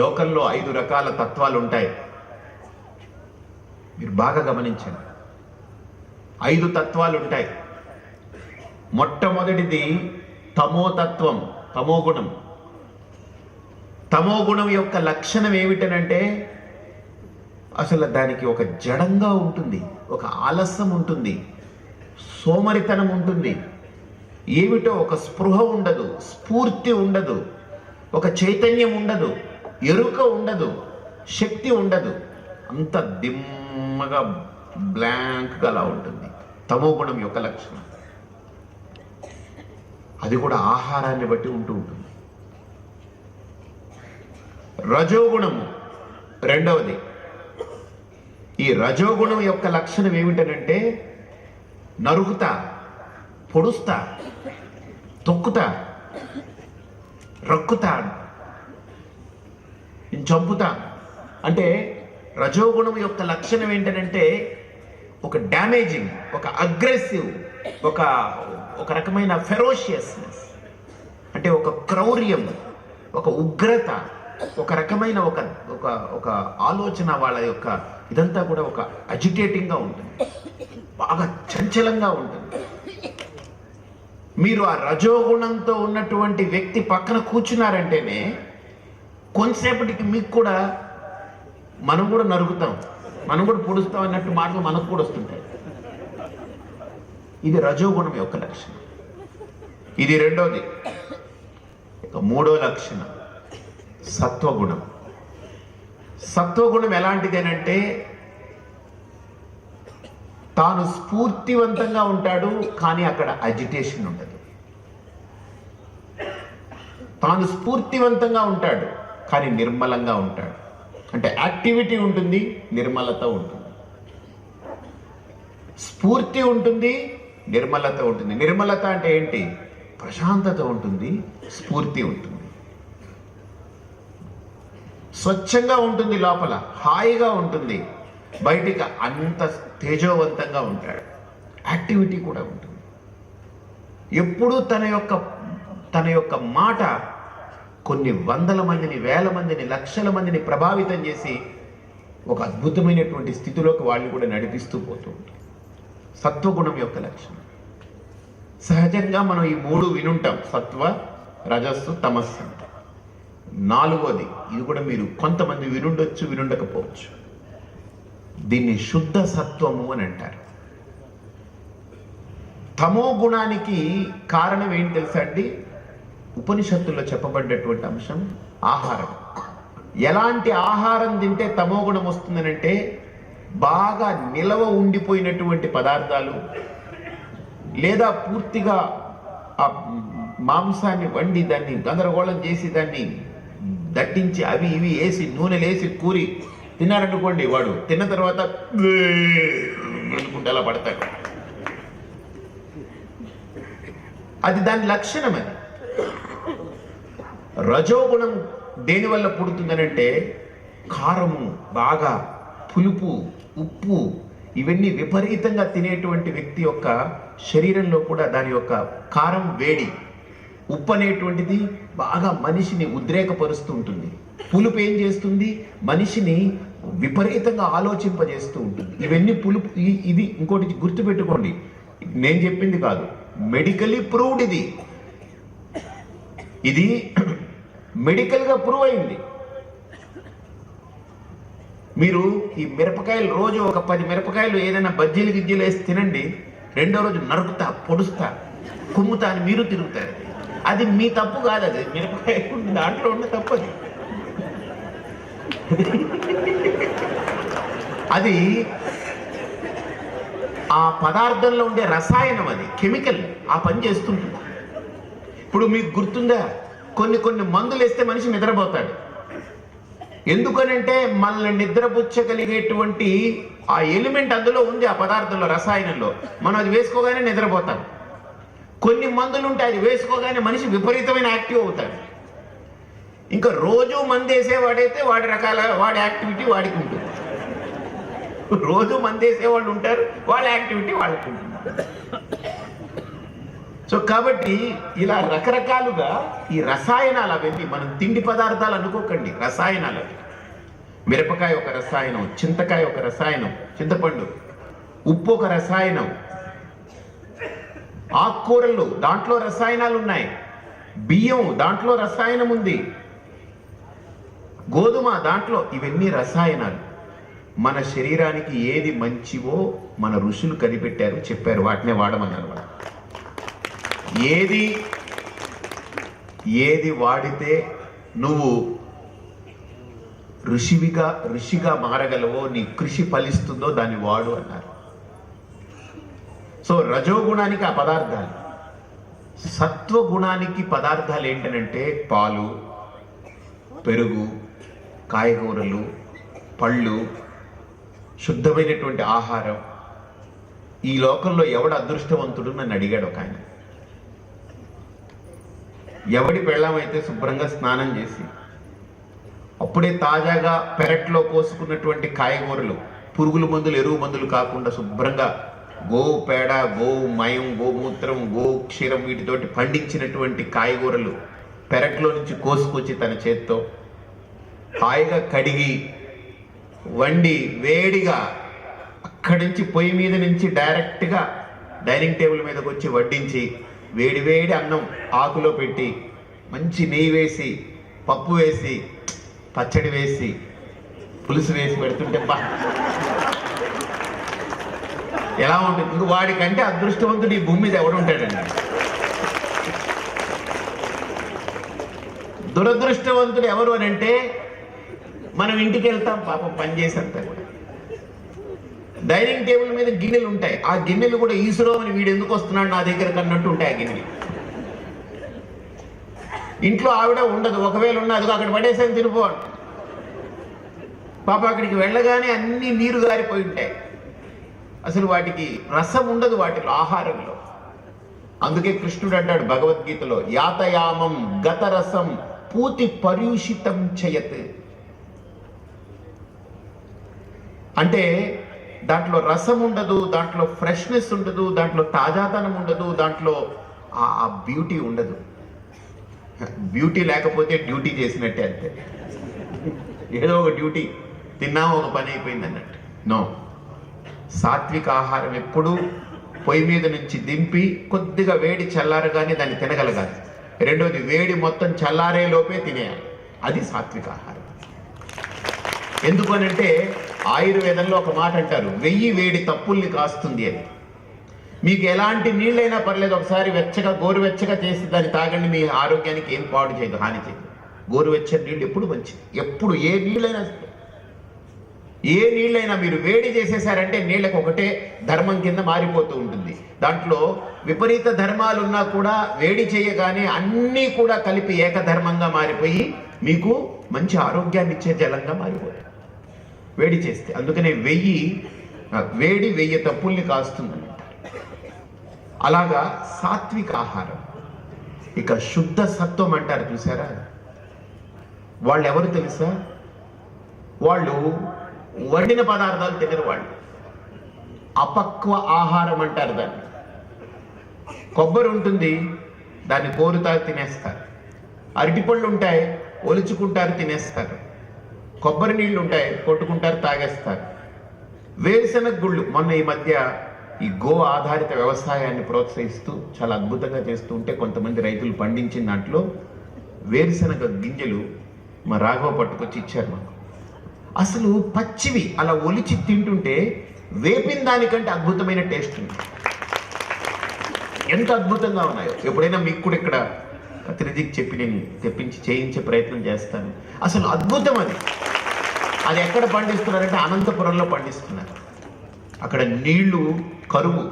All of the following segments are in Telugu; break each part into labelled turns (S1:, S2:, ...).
S1: లోకంలో 5 రకాల తత్వాలు ఉంటాయి. మీరు బాగా గమనించండి. 5 తత్వాలు ఉంటాయి. మొట్టమొదటిది తమోతత్వం, తమోగుణం. తమోగుణం యొక్క లక్షణం ఏమిటనంటే అసలు దానికి ఒక జడంగా ఉంటుంది, ఒక ఆలస్యం ఉంటుంది, సోమరితనం ఉంటుంది, ఏమిటో ఒక స్పృహ ఉండదు, స్ఫూర్తి ఉండదు, ఒక చైతన్యం ఉండదు, ఎరుక ఉండదు, శక్తి ఉండదు. అంత దిమ్మగా బ్లాంక్గా అలా ఉంటుంది తమోగుణం యొక్క లక్షణం. అది కూడా ఆహారాన్ని బట్టి ఉంటూ ఉంటుంది. రజోగుణము రెండవది. ఈ రజోగుణం యొక్క లక్షణం ఏమిటనంటే నరుకుతా, పొడుస్తా, తొక్కుతా, రక్కుతా, చంపుతా. అంటే రజోగుణం యొక్క లక్షణం ఏంటంటే ఒక డ్యామేజింగ్, ఒక అగ్రెసివ్, ఒక రకమైన ఫెరోషియస్నెస్, అంటే ఒక క్రౌర్యం, ఒక ఉగ్రత, ఒక రకమైన ఒక ఆలోచన, వాళ్ళ యొక్క ఇదంతా కూడా ఒక అజిటేటింగ్గా ఉంటుంది, బాగా చంచలంగా ఉంటుంది. మీరు ఆ రజోగుణంతో ఉన్నటువంటి వ్యక్తి పక్కన కూర్చున్నారంటేనే కొంతసేపటికి మీకు కూడా మనం కూడా నరుకుతాం, మనం కూడా పొడుస్తాం అన్నట్టు మాటలు మనకు కూడా వస్తుంటాయి. ఇది రజోగుణం యొక్క లక్షణం. ఇది రెండోది. మూడో లక్షణం సత్వగుణం. సత్వగుణం ఎలాంటిదేనంటే తాను స్ఫూర్తివంతంగా ఉంటాడు, కానీ అక్కడ అజిటేషన్ ఉండదు. తాను స్ఫూర్తివంతంగా ఉంటాడు కానీ నిర్మలంగా ఉంటాడు. అంటే యాక్టివిటీ ఉంటుంది, నిర్మలత ఉంటుంది. స్ఫూర్తి ఉంటుంది, నిర్మలత ఉంటుంది. నిర్మలత అంటే ఏంటి? ప్రశాంతత ఉంటుంది, స్ఫూర్తి ఉంటుంది, స్వచ్ఛంగా ఉంటుంది, లోపల హాయిగా ఉంటుంది, బయటికి అంత తేజోవంతంగా ఉంటాడు. యాక్టివిటీ కూడా ఉంటుంది. ఎప్పుడూ తన యొక్క మాట కొన్ని వందల మందిని, వేల మందిని, లక్షల మందిని ప్రభావితం చేసి ఒక అద్భుతమైనటువంటి స్థితిలోకి వాళ్ళు కూడా నడిపిస్తూ పోతూ ఉంటారు. సత్వగుణం యొక్క లక్షణం. సహజంగా మనం ఈ 3 వినుంటాం: సత్వ, రజస్సు, తమస్సు. నాలుగోది, ఇది కూడా మీరు కొంతమంది వినుండొచ్చు, వినుండకపోవచ్చు. దీన్ని శుద్ధ సత్వము అని అంటారు. తమో గుణానికి కారణం ఏంటి తెలుసా అండి? ఉపనిషత్తుల్లో చెప్పబడ్డటువంటి అంశం ఆహారం. ఎలాంటి ఆహారం తింటే తమో గుణం వస్తుందనంటే బాగా నిలవ ఉండిపోయినటువంటి పదార్థాలు, లేదా పూర్తిగా ఆ మాంసాన్ని వండి దాన్ని గందరగోళం చేసి దాన్ని దట్టించి అవి ఇవి వేసి నూనెలేసి కూరి తిన్నారనుకోండి, వాడు తిన్న తర్వాత అనుకుంటే అలా పడతాడు. అది దాని లక్షణం. అది రజోగుణం దేనివల్ల పుడుతుందనంటే కారము, బాగా పులుపు, ఉప్పు ఇవన్నీ విపరీతంగా తినేటువంటి వ్యక్తి యొక్క శరీరంలో కూడా దాని యొక్క కారం, వేడి, ఉప్పు అనేటువంటిది బాగా మనిషిని ఉద్రేకపరుస్తూ ఉంటుంది. పులుపు ఏం చేస్తుంది? మనిషిని విపరీతంగా ఆలోచింపజేస్తూ ఉంటుంది. ఇవన్నీ పులుపు. ఇది ఇంకోటి గుర్తుపెట్టుకోండి, నేను చెప్పింది కాదు, మెడికలీ ప్రూవ్డ్. ఇది మెడికల్గా ప్రూవ్ అయింది. మీరు ఈ మిరపకాయలు రోజు ఒక 10 మిరపకాయలు ఏదైనా బజ్జీలు గిజ్జీలు వేసి తినండి, రెండో రోజు నరుకుతా, పొడుస్తా, కుమ్ముతా అని మీరు తిరుగుతారు. అది మీ తప్పు కాదు, అది మిరపకాయ దాంట్లో ఉన్న తప్పు. అది ఆ పదార్థంలో ఉండే రసాయనం, అది కెమికల్ ఆ పని చేస్తుంటుంది. ఇప్పుడు మీకు గుర్తుందా, కొన్ని మందులు వేస్తే మనిషి నిద్రపోతాడు. ఎందుకనంటే మనల్ని నిద్రపుచ్చగలిగేటువంటి ఆ ఎలిమెంట్ అందులో ఉంది, ఆ పదార్థంలో, రసాయనంలో. మనం అది వేసుకోగానే నిద్రపోతాం. కొన్ని మందులు ఉంటాయి, అది వేసుకోగానే మనిషి విపరీతమైన యాక్టివ్ అవుతాడు. ఇంకా రోజు మందు వేసేవాడైతే వాడి యాక్టివిటీ వాడికి ఉంటుంది. రోజు మందు వేసేవాళ్ళు ఉంటారు, వాళ్ళ యాక్టివిటీ వాళ్ళకి ఉంటుంది. సో కాబట్టి ఇలా రకరకాలుగా ఈ రసాయనాలు అవన్నీ మనం తిండి పదార్థాలు అనుకోకండి, రసాయనాలు అవి. మిరపకాయ ఒక రసాయనం, చింతకాయ ఒక రసాయనం, చింతపండు, ఉప్పు ఒక రసాయనం, ఆకుకూరలు దాంట్లో రసాయనాలు ఉన్నాయి, బియ్యం దాంట్లో రసాయనం ఉంది, గోధుమ దాంట్లో, ఇవన్నీ రసాయనాలు. మన శరీరానికి ఏది మంచివో మన ఋషులు కనిపెట్టారు, చెప్పారు, వాటినే వాడమన్నారు. ఏది వాడితే నువ్వు ఋషిగా మారగలవో, నీ కృషి ఫలిస్తుందో దాన్ని వాడు అన్నారు. సో రజోగుణానికి ఆ పదార్థాలు, సత్వగుణానికి పదార్థాలు ఏంటనంటే పాలు, పెరుగు, కాయగూరలు, పళ్ళు, శుద్ధమైనటువంటి ఆహారం. ఈ లోకంలో ఎవడు అదృష్టవంతుడు నన్ను అడిగాడు ఒక ఆయన. ఎవడి పెళ్ళామైతే శుభ్రంగా స్నానం చేసి అప్పుడే తాజాగా పెరట్లో కోసుకున్నటువంటి కాయగూరలు, పురుగుల మందులు, ఎరువు మందులు కాకుండా శుభ్రంగా గోవు పేడ, గోవు మయం, గోమూత్రం, గోవు క్షీరం వీటితోటి పండించినటువంటి కాయగూరలు పెరట్లో నుంచి కోసుకొచ్చి తన చేత్తో హాయిగా కడిగి వండి వేడిగా అక్కడి నుంచి పొయ్యి మీద నుంచి డైరెక్ట్గా డైనింగ్ టేబుల్ మీదకి వచ్చి వడ్డించి వేడి అన్నం ఆకులో పెట్టి మంచి నెయ్యి వేసి, పప్పు వేసి, పచ్చడి వేసి, పులుసు వేసి పెడుతుంటే ఎలా ఉంటుంది? ఇంక వాడికంటే అదృష్టవంతుడు ఈ భూమి మీద ఎవడుంటాడండి? దురదృష్టవంతుడు ఎవరు అని అంటే, మనం ఇంటికి వెళ్తాం పాపం పని చేసేంతా కూడా, డైనింగ్ టేబుల్ మీద గిన్నెలు ఉంటాయి, ఆ గిన్నెలు కూడా ఈసురో అని వీడు ఎందుకు వస్తున్నాడు నా దగ్గర కన్నట్టు ఉంటాయి ఆ గిన్నెలు. ఇంట్లో ఆవిడ ఉండదు, ఒకవేళ ఉన్నది అక్కడ పడేసాను తినిపో. పాప అక్కడికి వెళ్ళగానే అన్ని నీరు గారిపోయి ఉంటాయి, అసలు వాటికి రసం ఉండదు వాటిలో, ఆహారంలో. అందుకే కృష్ణుడు అంటాడు భగవద్గీతలో, యాతయామం గతరసం పూతి పర్యూషితం చయత్. అంటే దాంట్లో రసం ఉండదు, దాంట్లో ఫ్రెష్నెస్ ఉండదు, దాంట్లో తాజాతనం ఉండదు, దాంట్లో ఆ బ్యూటీ ఉండదు. బ్యూటీ లేకపోతే డ్యూటీ చేసినట్టే, అంతే. ఏదో ఒక డ్యూటీ తిన్నాము, ఒక పని అయిపోయింది అన్నట్టు. నో, సాత్విక ఆహారం ఎప్పుడూ పొయ్యి మీద నుంచి దింపి కొద్దిగా వేడి చల్లారగానే దాన్ని తినగలగాలి. రెండోది, వేడి మొత్తం చల్లారే లోపే తినేయాలి. అది సాత్విక ఆహారం. ఎందుకనంటే ఆయుర్వేదంలో ఒక మాట అంటారు, 1000 వేడి తప్పుల్ని కాస్తుంది అని. మీకు ఎలాంటి నీళ్ళైనా పర్లేదు, ఒకసారి గోరువెచ్చగా చేసి దాన్ని తాగండి, మీ ఆరోగ్యానికి ఏం పాడు చేయదు, హాని చేయదు. గోరువెచ్చని నీళ్ళు ఎప్పుడు మంచిది. ఎప్పుడు ఏ నీళ్ళైనా మీరు వేడి చేసేసారంటే నీళ్ళకి ఒకటే ధర్మం కింద మారిపోతూ ఉంటుంది. దాంట్లో విపరీత ధర్మాలు ఉన్నా కూడా వేడి చేయగానే అన్నీ కూడా కలిపి ఏకధర్మంగా మారిపోయి మీకు మంచి ఆరోగ్యాన్ని ఇచ్చే జలంగా మారిపోతాయి వేడి చేస్తే. అందుకనే 1000 తప్పుల్ని కాస్తుందని. అలాగా సాత్విక ఆహారం. ఇక శుద్ధ సత్వం అంటారు చూసారా, వాళ్ళు ఎవరు తెలుసా? వాళ్ళు వండిన పదార్థాలు తినరు, వాళ్ళు అపక్వ ఆహారం అంటారు దాన్ని. కొబ్బరి ఉంటుంది, దాన్ని కోరుతారు, తినేస్తారు. అరటిపళ్ళు ఉంటాయి, ఒలుచుకుంటారు, తినేస్తారు. కొబ్బరి నీళ్ళు ఉంటాయి, కొట్టుకుంటారు, తాగేస్తారు. వేరుశనగ గుళ్ళు, మొన్న ఈ మధ్య ఈ గో ఆధారిత వ్యవసాయాన్ని ప్రోత్సహిస్తూ చాలా అద్భుతంగా చేస్తూ ఉంటే కొంతమంది రైతులు పండించిన దాంట్లో వేరుశనగ గింజలు మా రాఘవ పట్టుకొచ్చి ఇచ్చారు మాకు. అసలు పచ్చివి అలా ఒలిచి తింటుంటే వేపిన దానికంటే అద్భుతమైన టేస్ట్ ఉంది. ఎంత అద్భుతంగా ఉన్నాయో. ఎప్పుడైనా మీకు కూడా ఇక్కడ కత్తిరిజికి చెప్పి నేను తెప్పించి చేయించే ప్రయత్నం చేస్తాను. అసలు అద్భుతం అది. అది ఎక్కడ పండిస్తున్నారంటే అనంతపురంలో పండిస్తున్నారు. అక్కడ నీళ్లు కరువు,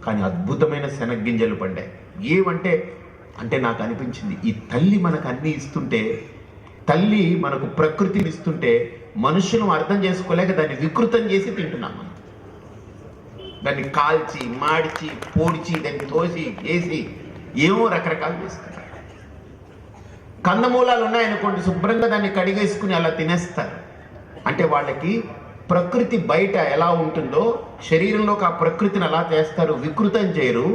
S1: కానీ అద్భుతమైన శనగ్గింజలు పండాయి. ఏమంటే నాకు అనిపించింది, ఈ తల్లి మనకు అన్నీ ఇస్తుంటే, తల్లి మనకు ప్రకృతిని ఇస్తుంటే మనుషులను అర్థం చేసుకోలేక దాన్ని వికృతం చేసి తింటున్నాం మనం. దాన్ని కాల్చి, మాడిచి, పోడిచి, దాన్ని తోసి, వేసి ఏమో రకరకాలు చేస్తున్నారు. కందమూలాలు ఉన్నాయనుకోండి, శుభ్రంగా దాన్ని కడిగేసుకుని అలా తినేస్తారు. అంటే వాళ్ళకి ప్రకృతి బయట ఎలా ఉంటుందో శరీరంలోకి ఆ ప్రకృతిని అలా చేస్తారు, వికృతం చేయరు.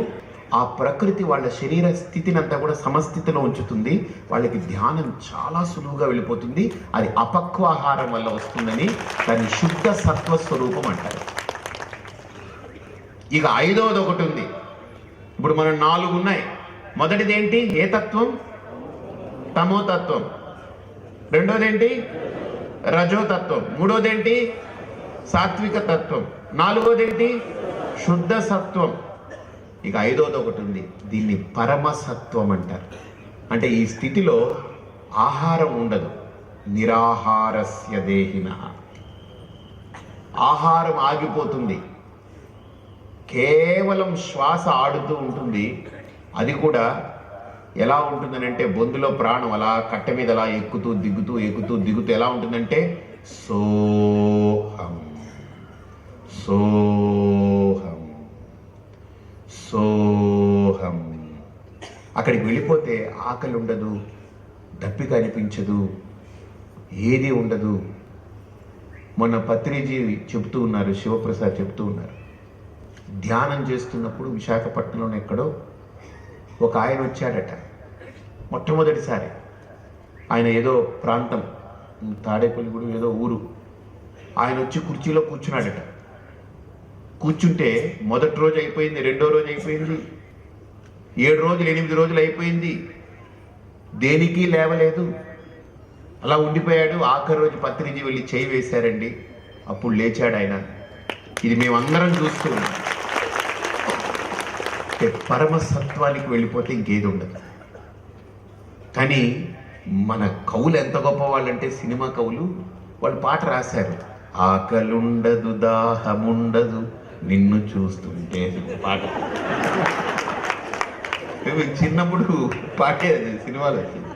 S1: ఆ ప్రకృతి వాళ్ళ శరీర స్థితిని అంతా కూడా సమస్థితిలో ఉంచుతుంది. వాళ్ళకి ధ్యానం చాలా సులువుగా వెళ్ళిపోతుంది. అది అపక్వాహారం వల్ల వస్తుందని దాన్ని శుద్ధ సత్వ స్వరూపం అంటారు. ఇక ఐదవది ఒకటి ఉంది. ఇప్పుడు మనం 4 ఉన్నాయి. మొదటిది ఏంటి? ఏ తత్వం? తమోతత్వం. రెండోది ఏంటి? రజోతత్వం. మూడోది ఏంటి? సాత్విక తత్వం. నాలుగోది ఏంటి? శుద్ధ సత్వం. ఇక ఐదోది ఒకటి ఉంది. దీన్ని పరమసత్వం అంటారు. అంటే ఈ స్థితిలో ఆహారం ఉండదు. నిరాహారస్య దేహినః. ఆహారం ఆగిపోతుంది. కేవలం శ్వాస ఆడుతూ ఉంటుంది. అది కూడా ఎలా ఉంటుందనంటే బొందులో ప్రాణం అలా కట్టె మీద అలా ఎక్కుతూ దిగుతూ ఎలా ఉంటుందంటే సోహం సోహం సోహం. అక్కడికి వెళ్ళిపోతే ఆకలి ఉండదు, దప్పిక అనిపించదు, ఏది ఉండదు. మొన్న పత్రిజీ చెప్తూ ఉన్నారు, శివప్రసాద్ చెప్తూ ఉన్నారు, ధ్యానం చేస్తున్నప్పుడు విశాఖపట్నంలో ఎక్కడో ఒక ఆయన వచ్చాడట. మొట్టమొదటిసారి ఆయన ఏదో ప్రాంతం, తాడేపల్లిగూడెం ఏదో ఊరు, ఆయన వచ్చి కుర్చీలో కూర్చున్నాడట. కూర్చుంటే మొదటి రోజు అయిపోయింది, రెండో రోజు అయిపోయింది, 7 రోజులు 8 రోజులు అయిపోయింది, దేనికి లేవలేదు, అలా ఉండిపోయాడు. ఆఖరి రోజు పత్రిజీ వెళ్ళి చేయి వేశారండి. అప్పుడు లేచాడు ఆయన. ఇది మేమందరం చూస్తూ ఉన్నాం. పరమసత్వానికి వెళ్ళిపోతే ఇంకేది ఉండదు. కానీ మన కవులు ఎంత గొప్ప వాళ్ళంటే, సినిమా కవులు, వాళ్ళు పాట రాశారు. ఆకలుండదు దాహముండదు నిన్ను చూస్తుంటే. పాట చిన్నప్పుడు పాటే అది సినిమాలో వచ్చింది.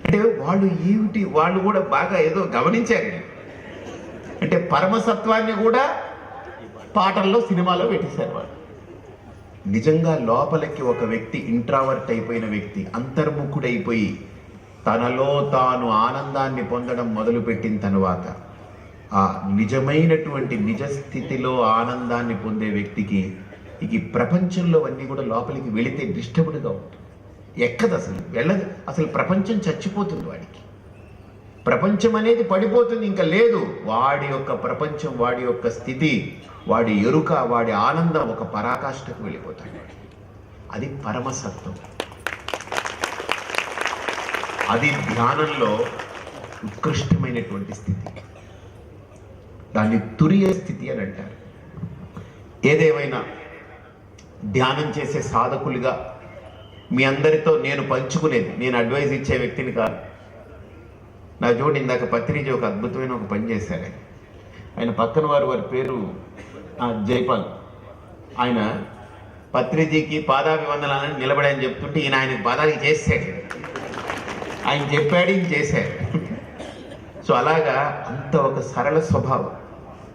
S1: అంటే వాళ్ళు కూడా బాగా ఏదో గమనించారు. అంటే పరమసత్వాన్ని కూడా పాటల్లో సినిమాలో పెట్టేశారు వాళ్ళు. నిజంగా లోపలికి ఒక వ్యక్తి ఇంట్రావర్ట్ అయిపోయిన వ్యక్తి అంతర్ముఖుడైపోయి తనలో తాను ఆనందాన్ని పొందడం మొదలుపెట్టిన తర్వాత, ఆ నిజమైనటువంటి నిజస్థితిలో ఆనందాన్ని పొందే వ్యక్తికి ఈ ప్రపంచంలో అన్నీ కూడా లోపలికి వెళితే డిస్టర్బ్డ్గా ఉంటుంది. ఎక్కదు, అసలు వెళ్ళదు. అసలు ప్రపంచం చచ్చిపోతుంది వాడికి. ప్రపంచం అనేది పడిపోతుంది, ఇంకా లేదు. వాడి యొక్క ప్రపంచం, వాడి యొక్క స్థితి, వాడి ఎరుక, వాడి ఆనందం ఒక పరాకాష్ఠకు వెళ్ళిపోతాడు. అది పరమసత్వం. అది ధ్యానంలో ఉత్కృష్టమైనటువంటి స్థితి. దాన్ని తురియ స్థితి అని అంటారు. ఏదేమైనా ధ్యానం చేసే సాధకులుగా మీ అందరితో నేను పంచుకునేది, నేను అడ్వైజ్ ఇచ్చే వ్యక్తిని కాదు. నా చూడండి, ఇందాక పత్రిజీ ఒక అద్భుతమైన ఒక పని చేశారు. ఆయన పక్కన వారి పేరు జైపాల్. ఆయన పత్రిజీకి పాదాభివందనాలని నిలబడని చెప్తుంటే ఈయన ఆయనకు పాదానికి చేసాడు. ఆయన చెప్పాడు, ఈయన చేశాడు. సో అలాగా అంత ఒక సరళ స్వభావం.